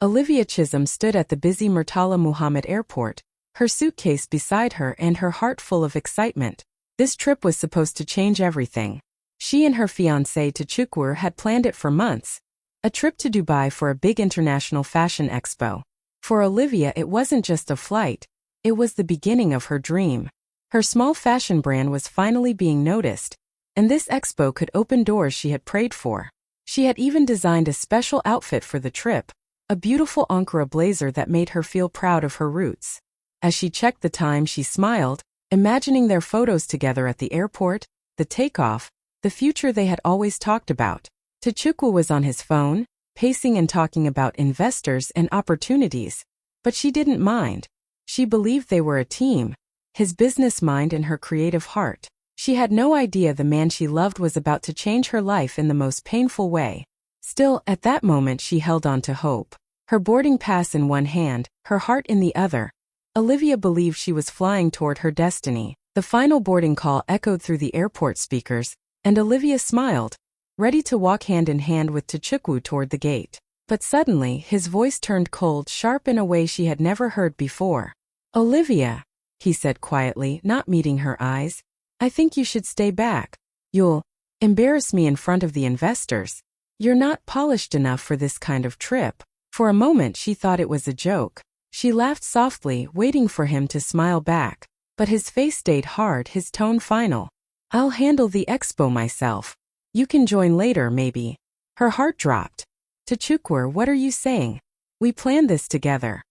Olivia Chisholm stood at the busy Murtala Muhammad Airport, her suitcase beside her and her heart full of excitement. This trip was supposed to change everything. She and her fiancé Tchukwu had planned it for months. A trip to Dubai for a big international fashion expo. For Olivia, it wasn't just a flight, it was the beginning of her dream. Her small fashion brand was finally being noticed, and this expo could open doors she had prayed for. She had even designed a special outfit for the trip, a beautiful Ankara blazer that made her feel proud of her roots. As she checked the time, she smiled, imagining their photos together at the airport, the takeoff, the future they had always talked about. Tchukwu was on his phone, pacing and talking about investors and opportunities. But she didn't mind. She believed they were a team, his business mind and her creative heart. She had no idea the man she loved was about to change her life in the most painful way. Still, at that moment she held on to hope. Her boarding pass in one hand, her heart in the other. Olivia believed she was flying toward her destiny. The final boarding call echoed through the airport speakers, and Olivia smiled, ready to walk hand in hand with Tchukwu toward the gate. But suddenly, his voice turned cold, sharp in a way she had never heard before. "Olivia," he said quietly, not meeting her eyes, "I think you should stay back. You'll embarrass me in front of the investors. You're not polished enough for this kind of trip." For a moment she thought it was a joke. She laughed softly, waiting for him to smile back. But his face stayed hard, his tone final. "I'll handle the expo myself. You can join later, maybe." Her heart dropped. "Tchukwu, what are you saying? We planned this together."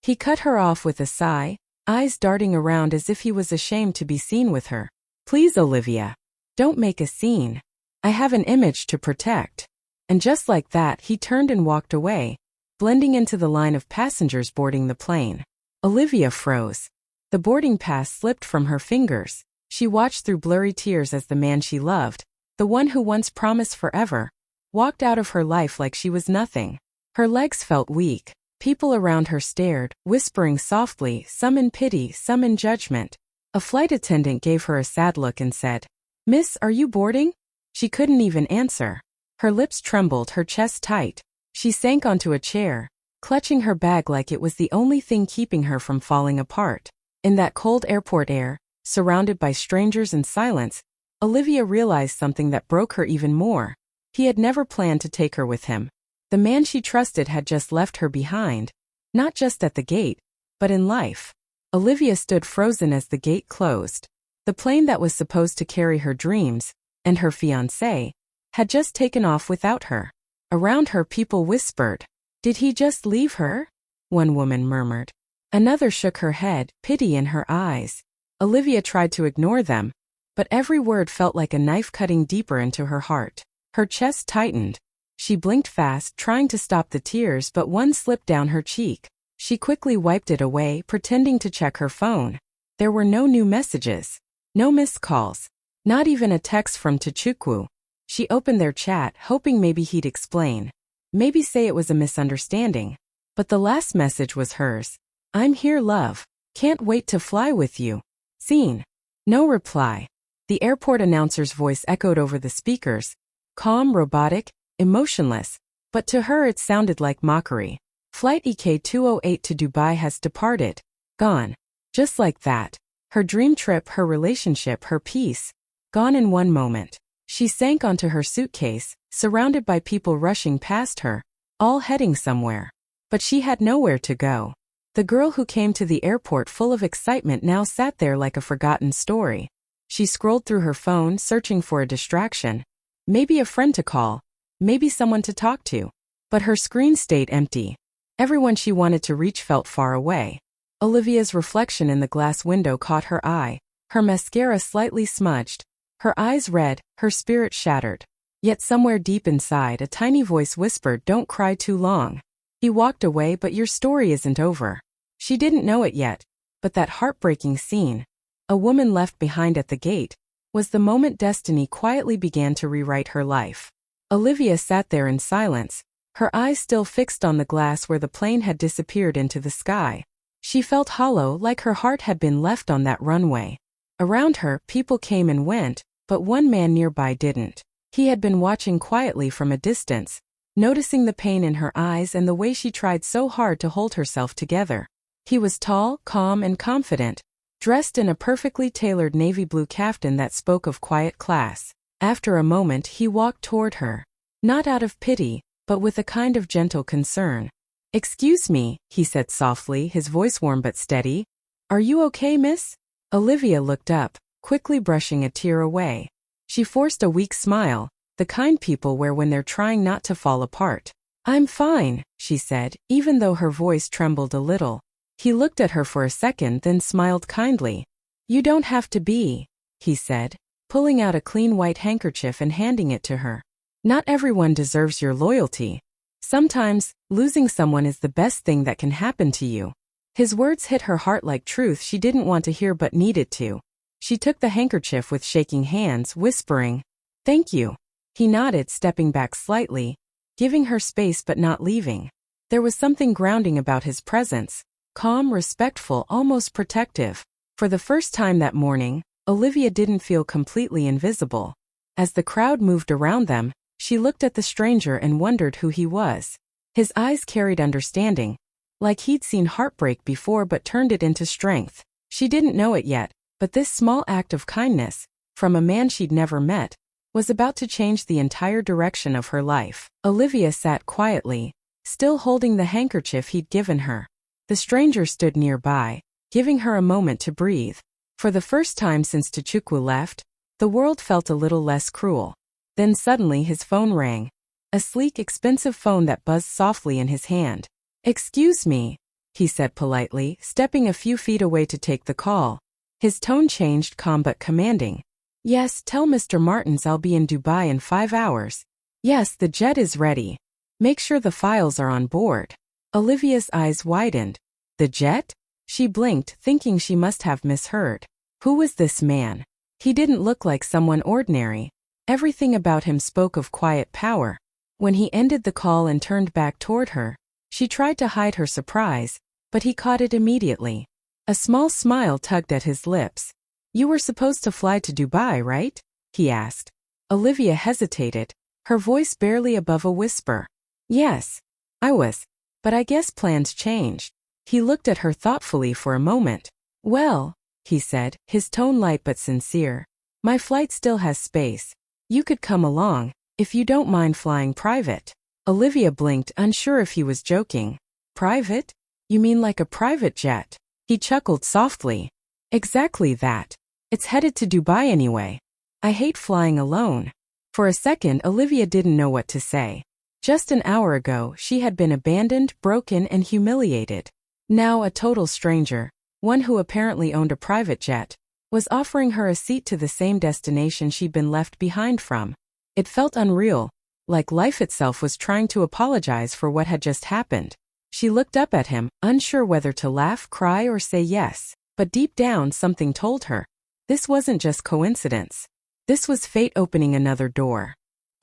He cut her off with a sigh, eyes darting around as if he was ashamed to be seen with her. "Please, Olivia. Don't make a scene. I have an image to protect." And just like that, he turned and walked away, blending into the line of passengers boarding the plane. Olivia froze. The boarding pass slipped from her fingers. She watched through blurry tears as the man she loved, the one who once promised forever, walked out of her life like she was nothing. Her legs felt weak. People around her stared, whispering softly, some in pity, some in judgment. A flight attendant gave her a sad look and said, "Miss, are you boarding?" She couldn't even answer. Her lips trembled, her chest tight. She sank onto a chair, clutching her bag like it was the only thing keeping her from falling apart. In that cold airport air, surrounded by strangers and silence, Olivia realized something that broke her even more. He had never planned to take her with him. The man she trusted had just left her behind, not just at the gate, but in life. Olivia stood frozen as the gate closed. The plane that was supposed to carry her dreams, and her fiancé, had just taken off without her. Around her, people whispered, "Did he just leave her?" One woman murmured. Another shook her head, pity in her eyes. Olivia tried to ignore them, but every word felt like a knife cutting deeper into her heart. Her chest tightened. She blinked fast, trying to stop the tears, but one slipped down her cheek. She quickly wiped it away, pretending to check her phone. There were no new messages, no missed calls, not even a text from Tchukwu. She opened their chat, hoping maybe he'd explain. Maybe say it was a misunderstanding. But the last message was hers. "I'm here, love. Can't wait to fly with you. Seen." No reply. The airport announcer's voice echoed over the speakers, calm, robotic, emotionless, but to her it sounded like mockery. "Flight EK208 to Dubai has departed. Gone." Just like that. Her dream trip, her relationship, her peace. Gone in one moment. She sank onto her suitcase, surrounded by people rushing past her, all heading somewhere. But she had nowhere to go. The girl who came to the airport full of excitement now sat there like a forgotten story. She scrolled through her phone, searching for a distraction. Maybe a friend to call. Maybe someone to talk to. But her screen stayed empty. Everyone she wanted to reach felt far away. Olivia's reflection in the glass window caught her eye, her mascara slightly smudged, her eyes red, her spirit shattered. Yet somewhere deep inside, a tiny voice whispered, "Don't cry too long." He walked away, but your story isn't over. She didn't know it yet, but that heartbreaking scene, a woman left behind at the gate, was the moment destiny quietly began to rewrite her life. Olivia sat there in silence, her eyes still fixed on the glass where the plane had disappeared into the sky. She felt hollow, like her heart had been left on that runway. Around her, people came and went, but one man nearby didn't. He had been watching quietly from a distance, noticing the pain in her eyes and the way she tried so hard to hold herself together. He was tall, calm, and confident, dressed in a perfectly tailored navy blue kaftan that spoke of quiet class. After a moment, he walked toward her. Not out of pity, but with a kind of gentle concern. "Excuse me," he said softly, his voice warm but steady. "Are you okay, miss?" Olivia looked up, quickly brushing a tear away. She forced a weak smile, the kind people wear when they're trying not to fall apart. "I'm fine," she said, even though her voice trembled a little. He looked at her for a second, then smiled kindly. "You don't have to be," he said, pulling out a clean white handkerchief and handing it to her. "Not everyone deserves your loyalty. Sometimes, losing someone is the best thing that can happen to you." His words hit her heart like truth she didn't want to hear but needed to. She took the handkerchief with shaking hands, whispering, "Thank you." He nodded, stepping back slightly, giving her space but not leaving. There was something grounding about his presence, calm, respectful, almost protective. For the first time that morning, Olivia didn't feel completely invisible. As the crowd moved around them, she looked at the stranger and wondered who he was. His eyes carried understanding, like he'd seen heartbreak before but turned it into strength. She didn't know it yet, but this small act of kindness, from a man she'd never met, was about to change the entire direction of her life. Olivia sat quietly, still holding the handkerchief he'd given her. The stranger stood nearby, giving her a moment to breathe. For the first time since Tchukwu left, the world felt a little less cruel. Then suddenly his phone rang. A sleek, expensive phone that buzzed softly in his hand. "Excuse me," he said politely, stepping a few feet away to take the call. His tone changed, calm but commanding. "Yes, tell Mr. Martins I'll be in Dubai in 5 hours. Yes, the jet is ready. Make sure the files are on board." Olivia's eyes widened. The jet? She blinked, thinking she must have misheard. Who was this man? He didn't look like someone ordinary. Everything about him spoke of quiet power. When he ended the call and turned back toward her, she tried to hide her surprise, but he caught it immediately. A small smile tugged at his lips. "You were supposed to fly to Dubai, right?" he asked. Olivia hesitated, her voice barely above a whisper. "Yes, I was. But I guess plans changed." He looked at her thoughtfully for a moment. "Well," he said, his tone light but sincere, "my flight still has space. You could come along, if you don't mind flying private." Olivia blinked, unsure if he was joking. "Private? You mean like a private jet?" He chuckled softly. "Exactly that. It's headed to Dubai anyway. I hate flying alone." For a second, Olivia didn't know what to say. Just an hour ago, she had been abandoned, broken, and humiliated. Now a total stranger, one who apparently owned a private jet, was offering her a seat to the same destination she'd been left behind from. It felt unreal, like life itself was trying to apologize for what had just happened. She looked up at him, unsure whether to laugh, cry, or say yes. But deep down, something told her. This wasn't just coincidence. This was fate opening another door.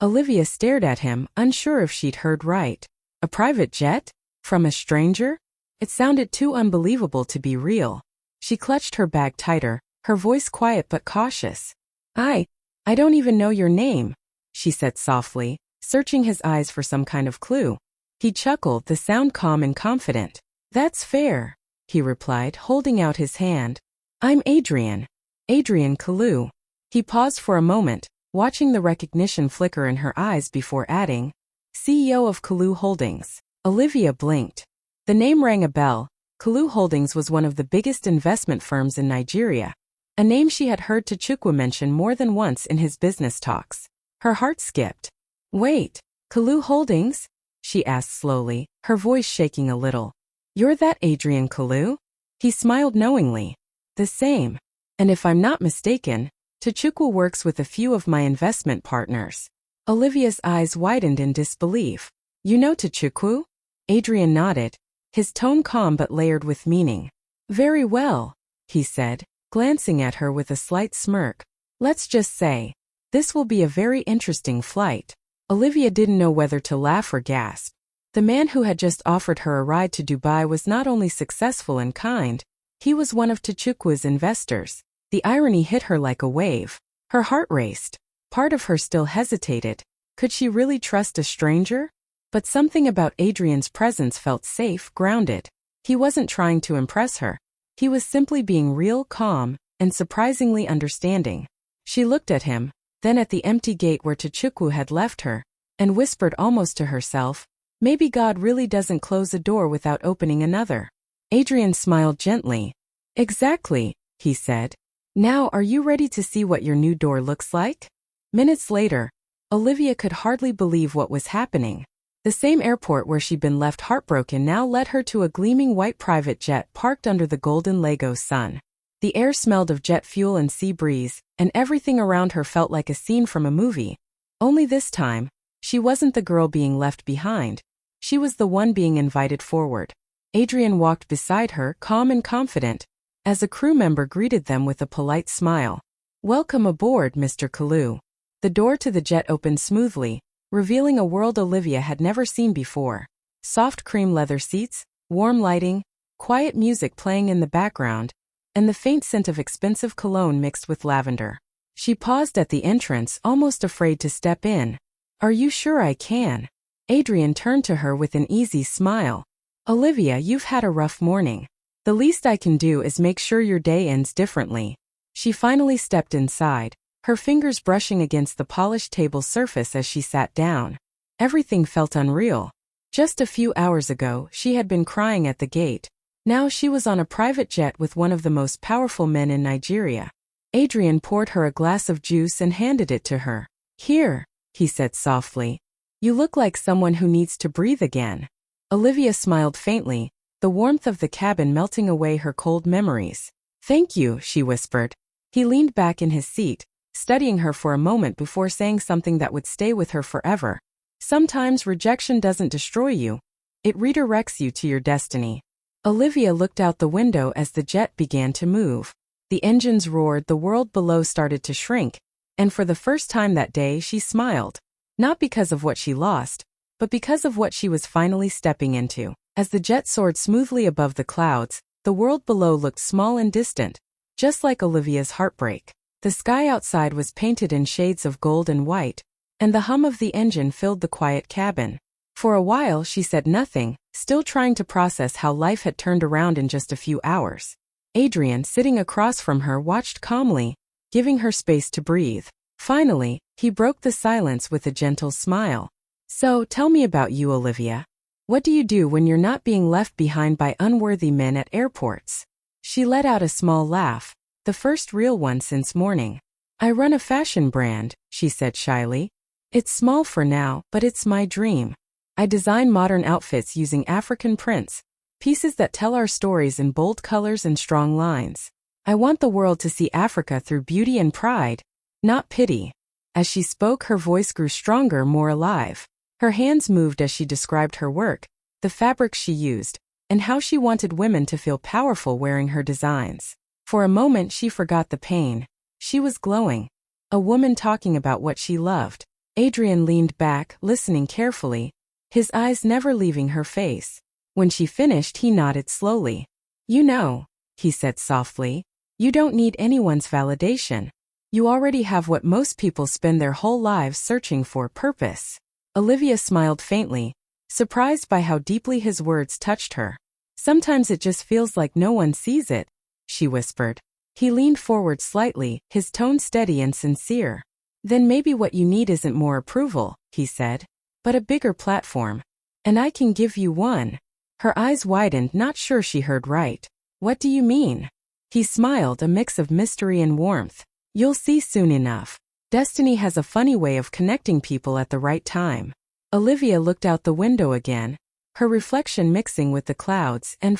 Olivia stared at him, unsure if she'd heard right. A private jet? From a stranger? It sounded too unbelievable to be real. She clutched her bag tighter, her voice quiet but cautious. I don't even know your name," she said softly, searching his eyes for some kind of clue. He chuckled, the sound calm and confident. "That's fair," he replied, holding out his hand. "I'm Adrian Kalu." He paused for a moment, watching the recognition flicker in her eyes before adding, "CEO of Kalu Holdings." Olivia blinked. The name rang a bell. Kalu Holdings was one of the biggest investment firms in Nigeria, a name she had heard Tchukwu mention more than once in his business talks. Her heart skipped. "Wait, Kalu Holdings?" she asked slowly, her voice shaking a little. "You're that Adrian Kalu?" He smiled knowingly. "The same. And if I'm not mistaken, Tchukwu works with a few of my investment partners." Olivia's eyes widened in disbelief. "You know Tchukwu?" Adrian nodded, his tone calm but layered with meaning. "Very well," he said, glancing at her with a slight smirk. "Let's just say, this will be a very interesting flight." Olivia didn't know whether to laugh or gasp. The man who had just offered her a ride to Dubai was not only successful and kind, he was one of Tchukwu's investors. The irony hit her like a wave. Her heart raced. Part of her still hesitated. Could she really trust a stranger? But something about Adrian's presence felt safe, grounded. He wasn't trying to impress her. He was simply being real, calm, and surprisingly understanding. She looked at him, then at the empty gate where Tchukwu had left her, and whispered almost to herself, "Maybe God really doesn't close a door without opening another." Adrian smiled gently. "Exactly," he said. "Now are you ready to see what your new door looks like?" Minutes later, Olivia could hardly believe what was happening. The same airport where she'd been left heartbroken now led her to a gleaming white private jet parked under the golden Lego sun. The air smelled of jet fuel and sea breeze, and everything around her felt like a scene from a movie. Only this time, she wasn't the girl being left behind. She was the one being invited forward. Adrian walked beside her, calm and confident, as a crew member greeted them with a polite smile. "Welcome aboard, Mr. Kalu." The door to the jet opened smoothly, revealing a world Olivia had never seen before. Soft cream leather seats, warm lighting, quiet music playing in the background, and the faint scent of expensive cologne mixed with lavender. She paused at the entrance, almost afraid to step in. "Are you sure I can?" Adrian turned to her with an easy smile. "Olivia, you've had a rough morning. The least I can do is make sure your day ends differently." She finally stepped inside, her fingers brushing against the polished table surface as she sat down. Everything felt unreal. Just a few hours ago, she had been crying at the gate. Now she was on a private jet with one of the most powerful men in Nigeria. Adrian poured her a glass of juice and handed it to her. "Here," he said softly. "You look like someone who needs to breathe again." Olivia smiled faintly, the warmth of the cabin melting away her cold memories. "Thank you," she whispered. He leaned back in his seat, studying her for a moment before saying something that would stay with her forever. "Sometimes rejection doesn't destroy you. It redirects you to your destiny." Olivia looked out the window as the jet began to move. The engines roared, the world below started to shrink, and for the first time that day she smiled. Not because of what she lost, but because of what she was finally stepping into. As the jet soared smoothly above the clouds, the world below looked small and distant, just like Olivia's heartbreak. The sky outside was painted in shades of gold and white, and the hum of the engine filled the quiet cabin. For a while she said nothing, still trying to process how life had turned around in just a few hours. Adrian, sitting across from her, watched calmly, giving her space to breathe. Finally, he broke the silence with a gentle smile. "So, tell me about you, Olivia. What do you do when you're not being left behind by unworthy men at airports?" She let out a small laugh, the first real one since morning. "I run a fashion brand," she said shyly. "It's small for now, but it's my dream. I design modern outfits using African prints, pieces that tell our stories in bold colors and strong lines. I want the world to see Africa through beauty and pride, not pity." As she spoke, her voice grew stronger, more alive. Her hands moved as she described her work, the fabrics she used, and how she wanted women to feel powerful wearing her designs. For a moment she forgot the pain. She was glowing. A woman talking about what she loved. Adrian leaned back, listening carefully, his eyes never leaving her face. When she finished, he nodded slowly. "You know," he said softly, "you don't need anyone's validation. You already have what most people spend their whole lives searching for: purpose." Olivia smiled faintly, surprised by how deeply his words touched her. "Sometimes it just feels like no one sees it," she whispered. He leaned forward slightly, his tone steady and sincere. "Then maybe what you need isn't more approval," he said, "but a bigger platform. And I can give you one." Her eyes widened, not sure she heard right. "What do you mean?" He smiled, a mix of mystery and warmth. "You'll see soon enough. Destiny has a funny way of connecting people at the right time." Olivia looked out the window again, her reflection mixing with the clouds, and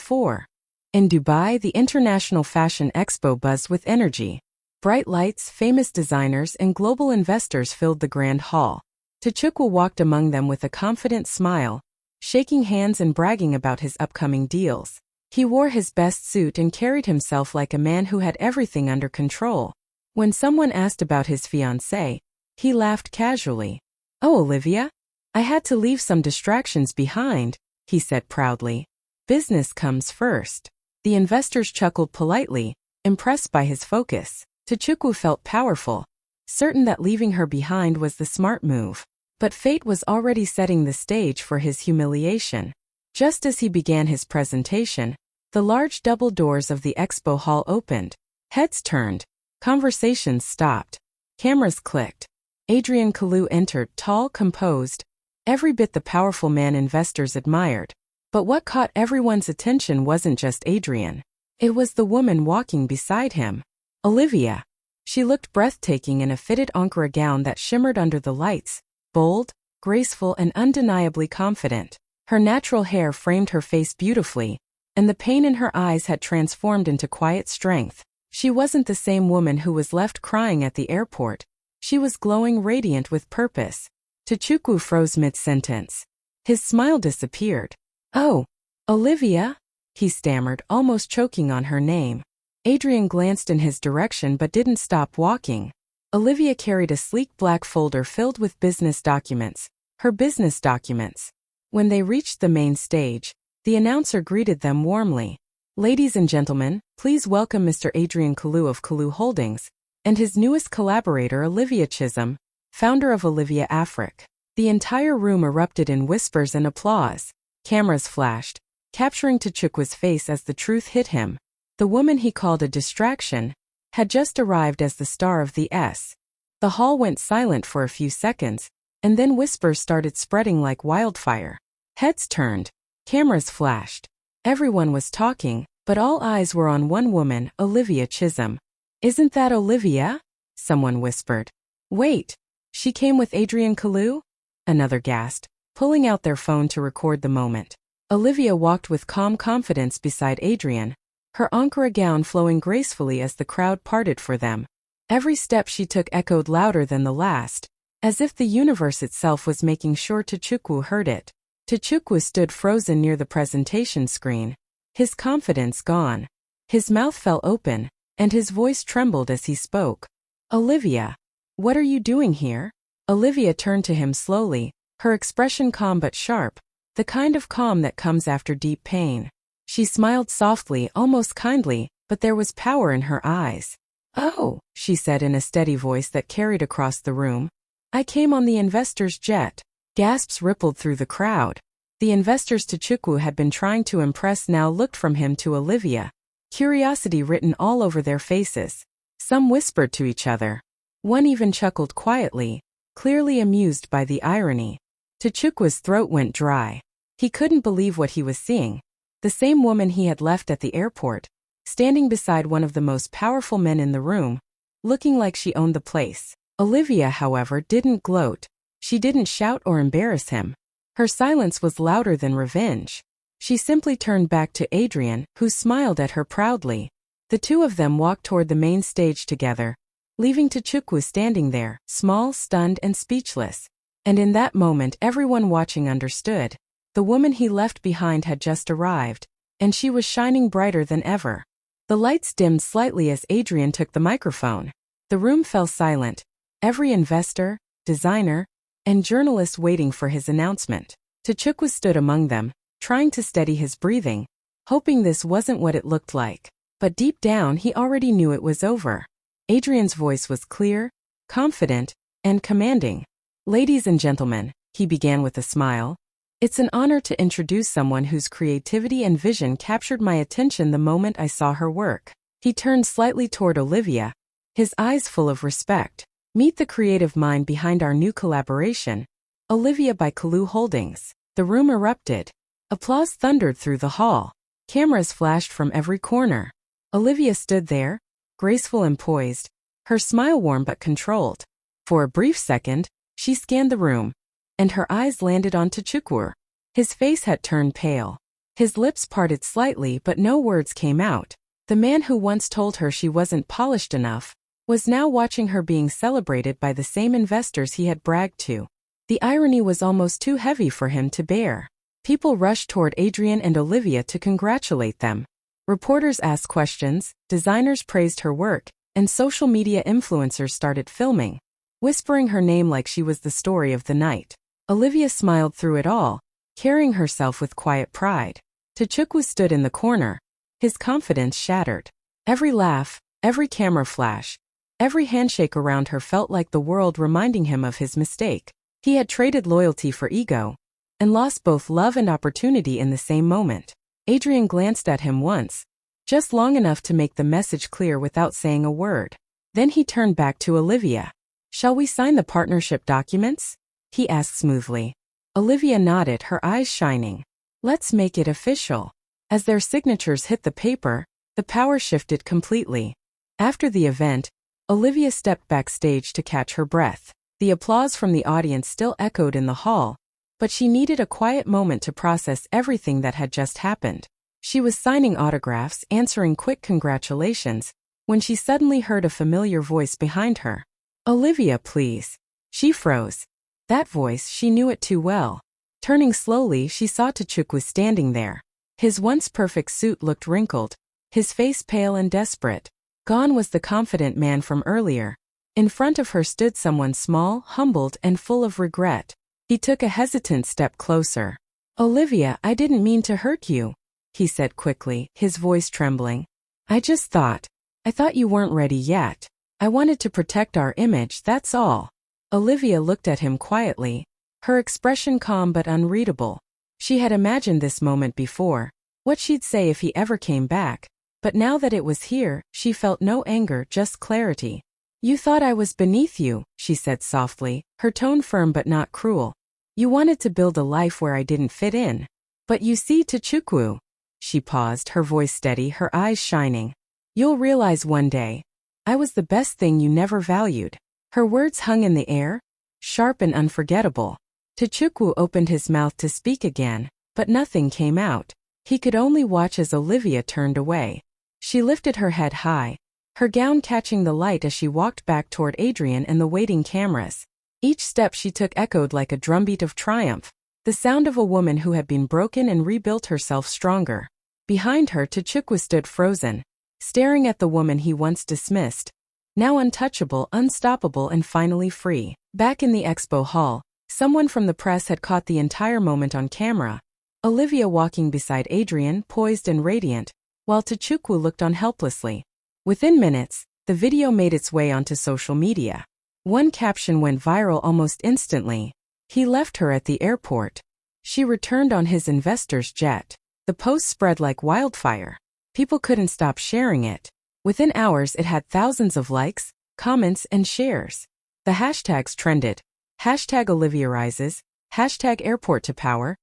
in Dubai, the International Fashion Expo buzzed with energy. Bright lights, famous designers, and global investors filled the grand hall. Tchukwu walked among them with a confident smile, shaking hands and bragging about his upcoming deals. He wore his best suit and carried himself like a man who had everything under control. When someone asked about his fiancée, he laughed casually. "Oh, Olivia? I had to leave some distractions behind," he said proudly. "Business comes first." The investors chuckled politely, impressed by his focus. Tchukwu felt powerful, certain that leaving her behind was the smart move. But fate was already setting the stage for his humiliation. Just as he began his presentation, the large double doors of the expo hall opened. Heads turned. Conversations stopped. Cameras clicked. Adrian Kalu entered, tall, composed, every bit the powerful man investors admired. But what caught everyone's attention wasn't just Adrian. It was the woman walking beside him. Olivia. She looked breathtaking in a fitted Ankara gown that shimmered under the lights, bold, graceful, and undeniably confident. Her natural hair framed her face beautifully, and the pain in her eyes had transformed into quiet strength. She wasn't the same woman who was left crying at the airport. She was glowing, radiant with purpose. Chukwu froze mid-sentence. His smile disappeared. "Oh, Olivia?" he stammered, almost choking on her name. Adrian glanced in his direction but didn't stop walking. Olivia carried a sleek black folder filled with business documents. Her business documents. When they reached the main stage, the announcer greeted them warmly. "Ladies and gentlemen, please welcome Mr. Adrian Kalu of Kalu Holdings, and his newest collaborator Olivia Chisholm, founder of Olivia Afrique." The entire room erupted in whispers and applause. Cameras flashed, capturing Chukwu's face as the truth hit him. The woman he called a distraction had just arrived as the star of the S. The hall went silent for a few seconds, and then whispers started spreading like wildfire. Heads turned. Cameras flashed. Everyone was talking, but all eyes were on one woman, Olivia Chisholm. "Isn't that Olivia?" someone whispered. "Wait, she came with Adrian Kalu?" another gasped, pulling out their phone to record the moment. Olivia walked with calm confidence beside Adrian, her Ankara gown flowing gracefully as the crowd parted for them. Every step she took echoed louder than the last, as if the universe itself was making sure Chukwu heard it. Chukwu stood frozen near the presentation screen, his confidence gone. His mouth fell open, and his voice trembled as he spoke. "Olivia, what are you doing here?" Olivia turned to him slowly, her expression calm but sharp, the kind of calm that comes after deep pain. She smiled softly, almost kindly, but there was power in her eyes. "Oh," she said in a steady voice that carried across the room. "I came on the investor's jet." Gasps rippled through the crowd. The investors Chukwu had been trying to impress now looked from him to Olivia, curiosity written all over their faces. Some whispered to each other. One even chuckled quietly, clearly amused by the irony. Chukwu's throat went dry. He couldn't believe what he was seeing. The same woman he had left at the airport, standing beside one of the most powerful men in the room, looking like she owned the place. Olivia, however, didn't gloat. She didn't shout or embarrass him. Her silence was louder than revenge. She simply turned back to Adrian, who smiled at her proudly. The two of them walked toward the main stage together, leaving Chukwu standing there, small, stunned, and speechless. And in that moment everyone watching understood. The woman he left behind had just arrived, and she was shining brighter than ever. The lights dimmed slightly as Adrian took the microphone. The room fell silent, every investor, designer, and journalist waiting for his announcement. Chukwu stood among them, trying to steady his breathing, hoping this wasn't what it looked like. But deep down he already knew it was over. Adrian's voice was clear, confident, and commanding. "Ladies and gentlemen," he began with a smile, "it's an honor to introduce someone whose creativity and vision captured my attention the moment I saw her work." He turned slightly toward Olivia, his eyes full of respect. "Meet the creative mind behind our new collaboration, Olivia by Kalu Holdings." The room erupted. Applause thundered through the hall. Cameras flashed from every corner. Olivia stood there, graceful and poised, her smile warm but controlled. For a brief second, she scanned the room, and her eyes landed on Chukwu. His face had turned pale. His lips parted slightly but no words came out. The man who once told her she wasn't polished enough was now watching her being celebrated by the same investors he had bragged to. The irony was almost too heavy for him to bear. People rushed toward Adrian and Olivia to congratulate them. Reporters asked questions, designers praised her work, and social media influencers started filming, whispering her name like she was the story of the night. Olivia smiled through it all, carrying herself with quiet pride. Chukwu stood in the corner, his confidence shattered. Every laugh, every camera flash, every handshake around her felt like the world reminding him of his mistake. He had traded loyalty for ego, and lost both love and opportunity in the same moment. Adrian glanced at him once, just long enough to make the message clear without saying a word. Then he turned back to Olivia. "Shall we sign the partnership documents?" he asked smoothly. Olivia nodded, her eyes shining. "Let's make it official." As their signatures hit the paper, the power shifted completely. After the event, Olivia stepped backstage to catch her breath. The applause from the audience still echoed in the hall, but she needed a quiet moment to process everything that had just happened. She was signing autographs, answering quick congratulations, when she suddenly heard a familiar voice behind her. "Olivia, please." She froze. That voice, she knew it too well. Turning slowly, she saw Chukwu standing there. His once perfect suit looked wrinkled, his face pale and desperate. Gone was the confident man from earlier. In front of her stood someone small, humbled, and full of regret. He took a hesitant step closer. "Olivia, I didn't mean to hurt you," he said quickly, his voice trembling. I thought you weren't ready yet. I wanted to protect our image, that's all." Olivia looked at him quietly, her expression calm but unreadable. She had imagined this moment before, what she'd say if he ever came back, but now that it was here, she felt no anger, just clarity. "You thought I was beneath you," she said softly, her tone firm but not cruel. "You wanted to build a life where I didn't fit in. But you see, Chukwu." She paused, her voice steady, her eyes shining. "You'll realize one day, I was the best thing you never valued." Her words hung in the air, sharp and unforgettable. Chukwu opened his mouth to speak again, but nothing came out. He could only watch as Olivia turned away. She lifted her head high, her gown catching the light as she walked back toward Adrian and the waiting cameras. Each step she took echoed like a drumbeat of triumph, the sound of a woman who had been broken and rebuilt herself stronger. Behind her, Chukwu stood frozen, staring at the woman he once dismissed, now untouchable, unstoppable, and finally free. Back in the expo hall, someone from the press had caught the entire moment on camera. Olivia walking beside Adrian, poised and radiant, while Chukwu looked on helplessly. Within minutes, the video made its way onto social media. One caption went viral almost instantly. "He left her at the airport. She returned on his investor's jet." The post spread like wildfire. People couldn't stop sharing it. Within hours, it had thousands of likes, comments, and shares. The hashtags trended. #OliviaRises, #AirportToPower,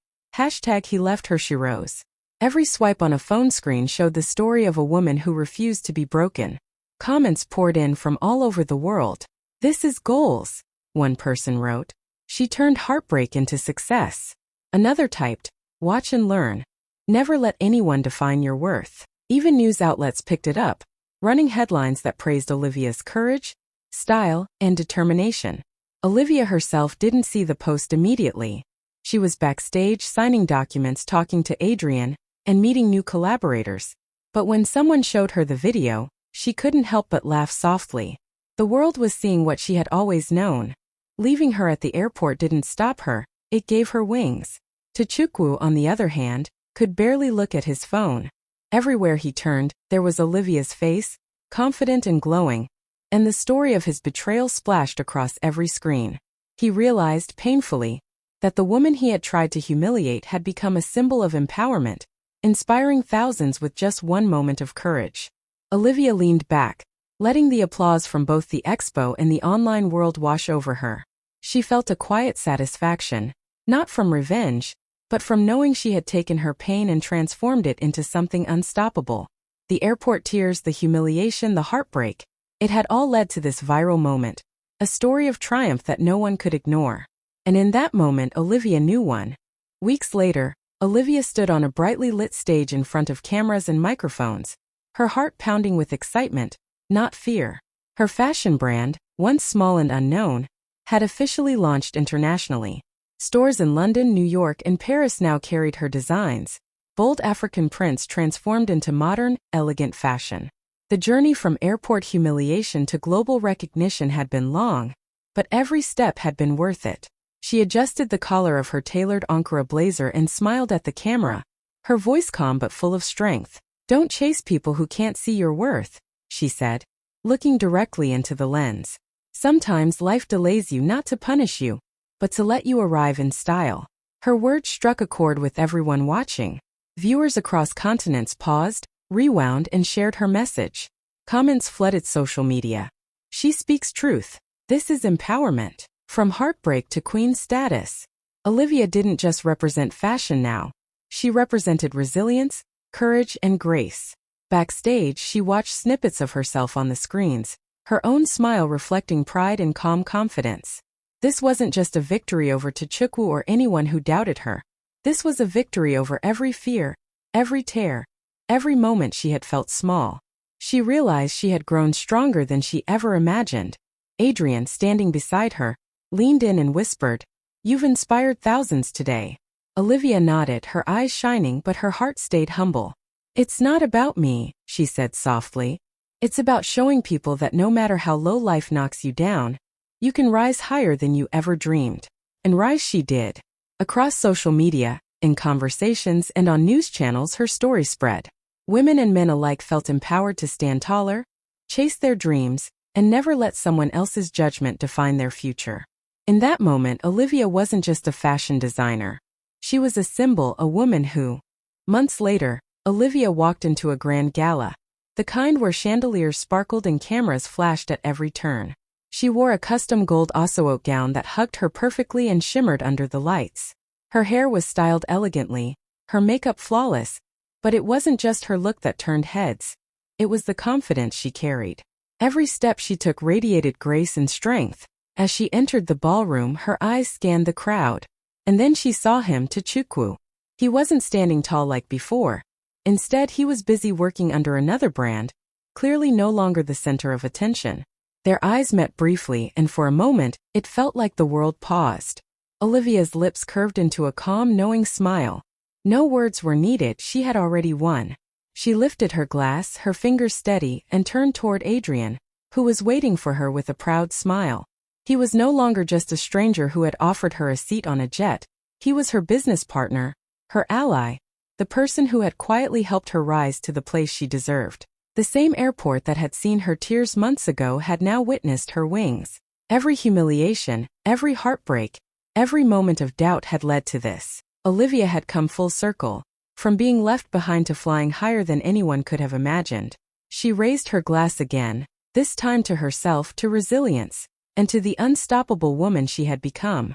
#He left her she rose. Every swipe on a phone screen showed the story of a woman who refused to be broken. Comments poured in from all over the world. "This is goals," one person wrote. "She turned heartbreak into success." Another typed, "Watch and learn. Never let anyone define your worth." Even news outlets picked it up, running headlines that praised Olivia's courage, style, and determination. Olivia herself didn't see the post immediately. She was backstage signing documents, talking to Adrian, and meeting new collaborators. But when someone showed her the video, she couldn't help but laugh softly. The world was seeing what she had always known. Leaving her at the airport didn't stop her, it gave her wings. Chukwu, on the other hand, could barely look at his phone. Everywhere he turned, there was Olivia's face, confident and glowing, and the story of his betrayal splashed across every screen. He realized, painfully, that the woman he had tried to humiliate had become a symbol of empowerment, inspiring thousands with just one moment of courage. Olivia leaned back, letting the applause from both the expo and the online world wash over her. She felt a quiet satisfaction, not from revenge, but from knowing she had taken her pain and transformed it into something unstoppable. The airport tears, the humiliation, the heartbreak, it had all led to this viral moment, a story of triumph that no one could ignore. And in that moment, Olivia knew one. Weeks later, Olivia stood on a brightly lit stage in front of cameras and microphones, her heart pounding with excitement, not fear. Her fashion brand, once small and unknown, had officially launched internationally. Stores in London, New York, and Paris now carried her designs, bold African prints transformed into modern, elegant fashion. The journey from airport humiliation to global recognition had been long, but every step had been worth it. She adjusted the collar of her tailored Ankara blazer and smiled at the camera, her voice calm but full of strength. "Don't chase people who can't see your worth," she said, looking directly into the lens. "Sometimes life delays you not to punish you, but to let you arrive in style. Her words struck a chord with everyone watching. Viewers across continents paused, rewound, and shared her message. Comments flooded social media. She speaks truth. This is empowerment. From heartbreak to queen status. Olivia didn't just represent fashion now. She represented resilience, courage, and grace. Backstage, she watched snippets of herself on the screens, her own smile reflecting pride and calm confidence. This wasn't just a victory over Tchukwu or anyone who doubted her. This was a victory over every fear, every tear, every moment she had felt small. She realized she had grown stronger than she ever imagined. Adrian, standing beside her, leaned in and whispered, "You've inspired thousands today." Olivia nodded, her eyes shining, but her heart stayed humble. "It's not about me," she said softly. "It's about showing people that no matter how low life knocks you down, you can rise higher than you ever dreamed." And rise she did. Across social media, in conversations, and on news channels, her story spread. Women and men alike felt empowered to stand taller, chase their dreams, and never let someone else's judgment define their future. In that moment, Olivia wasn't just a fashion designer. She was a symbol, a woman who. Months later, Olivia walked into a grand gala, the kind where chandeliers sparkled and cameras flashed at every turn. She wore a custom gold osseote gown that hugged her perfectly and shimmered under the lights. Her hair was styled elegantly, her makeup flawless, but it wasn't just her look that turned heads. It was the confidence she carried. Every step she took radiated grace and strength. As she entered the ballroom, her eyes scanned the crowd. And then she saw him, Tchukwu. He wasn't standing tall like before. Instead, he was busy working under another brand, clearly no longer the center of attention. Their eyes met briefly, and for a moment, it felt like the world paused. Olivia's lips curved into a calm, knowing smile. No words were needed, she had already won. She lifted her glass, her fingers steady, and turned toward Adrian, who was waiting for her with a proud smile. He was no longer just a stranger who had offered her a seat on a jet. He was her business partner, her ally, the person who had quietly helped her rise to the place she deserved. The same airport that had seen her tears months ago had now witnessed her wings. Every humiliation, every heartbreak, every moment of doubt had led to this. Olivia had come full circle, from being left behind to flying higher than anyone could have imagined. She raised her glass again, this time to herself, to resilience, and to the unstoppable woman she had become.